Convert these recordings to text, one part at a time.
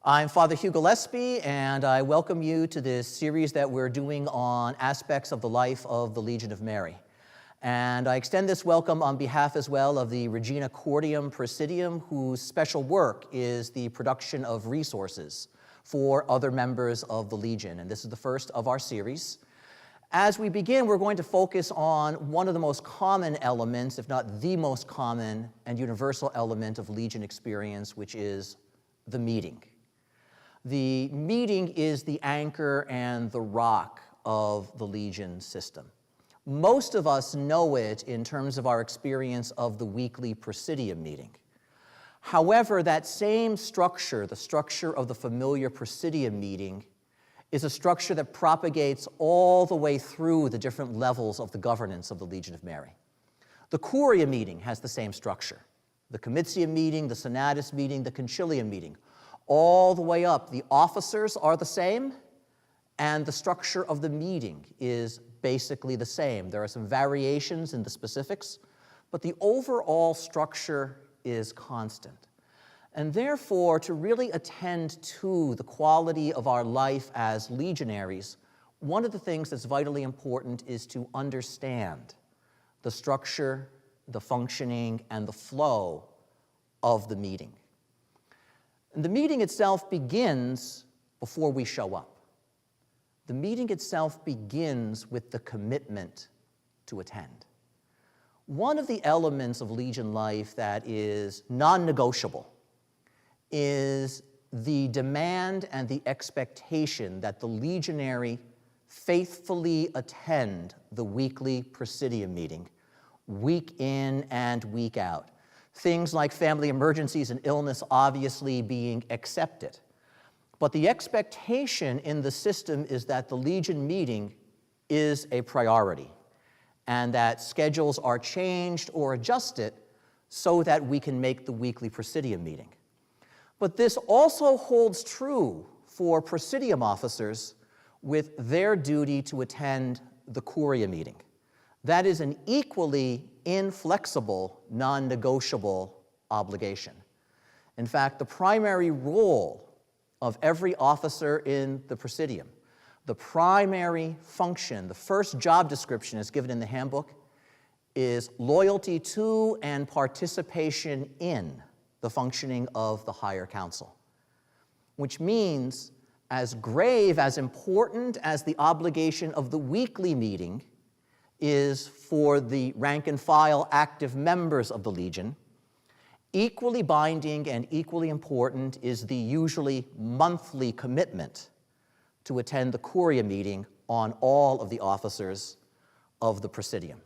I'm Father Hugh Gillespie, and I welcome you to this series that we're doing on aspects of the life of the Legion of Mary. And I extend this welcome on behalf as well of the Regina Cordium Praesidium, whose special work is the production of resources for other members of the Legion. And this is the first of our series. As we begin, we're going to focus on one of the most common elements, if not the most common and universal element of Legion experience, which is the meeting. The meeting is the anchor and the rock of the Legion system. Most of us know it in terms of our experience of the weekly Praesidium meeting. However, that same structure, the structure of the familiar Praesidium meeting, is a structure that propagates all the way through the different levels of the governance of the Legion of Mary. The Curia meeting has the same structure. The Comitium meeting, the Senatus meeting, the Concilium meeting. All the way up, the officers are the same, and the structure of the meeting is basically the same. There are some variations in the specifics, but the overall structure is constant. And therefore, to really attend to the quality of our life as legionaries, one of the things that's vitally important is to understand the structure, the functioning, and the flow of the meeting. And the meeting itself begins before we show up. The meeting itself begins with the commitment to attend. One of the elements of Legion life that is non-negotiable is the demand and the expectation that the legionary faithfully attend the weekly Praesidium meeting, week in and week out. Things like family emergencies and illness obviously being accepted. But the expectation in the system is that the Legion meeting is a priority, and that schedules are changed or adjusted so that we can make the weekly Praesidium meeting. But this also holds true for Praesidium officers with their duty to attend the Curia meeting. That is an equally inflexible, non-negotiable obligation. In fact, the primary role of every officer in the Praesidium, the primary function, the first job description as given in the handbook, is loyalty to and participation in the functioning of the higher council, which means as grave, as important as the obligation of the weekly meeting is for the rank and file active members of the Legion, equally binding and equally important is the usually monthly commitment to attend the Curia meeting on all of the officers of the Praesidium.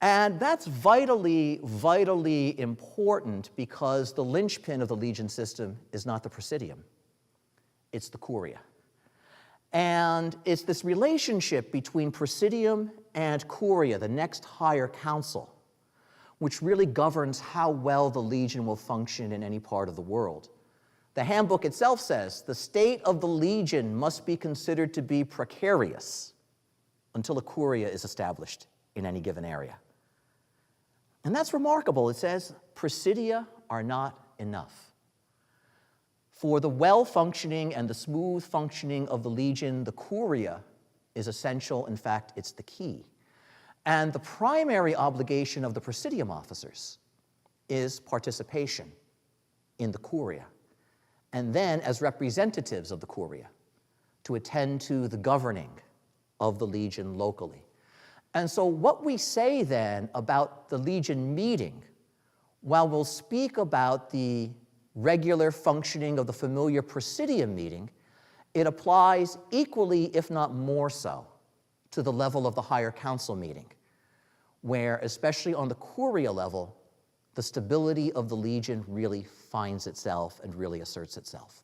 And that's vitally, vitally important because the linchpin of the Legion system is not the Praesidium, it's the Curia. And it's this relationship between Praesidium and Curia, the next higher council, which really governs how well the Legion will function in any part of the world. The handbook itself says the state of the Legion must be considered to be precarious until a Curia is established in any given area. And that's remarkable. It says Praesidia are not enough. For the well-functioning and the smooth functioning of the Legion, the Curia is essential. In fact, it's the key. And the primary obligation of the Praesidium officers is participation in the Curia, and then as representatives of the Curia, to attend to the governing of the Legion locally. And so what we say then about the Legion meeting, while we'll speak about the regular functioning of the familiar Praesidium meeting, it applies equally, if not more so, to the level of the higher council meeting, where, especially on the Curia level, the stability of the Legion really finds itself and really asserts itself.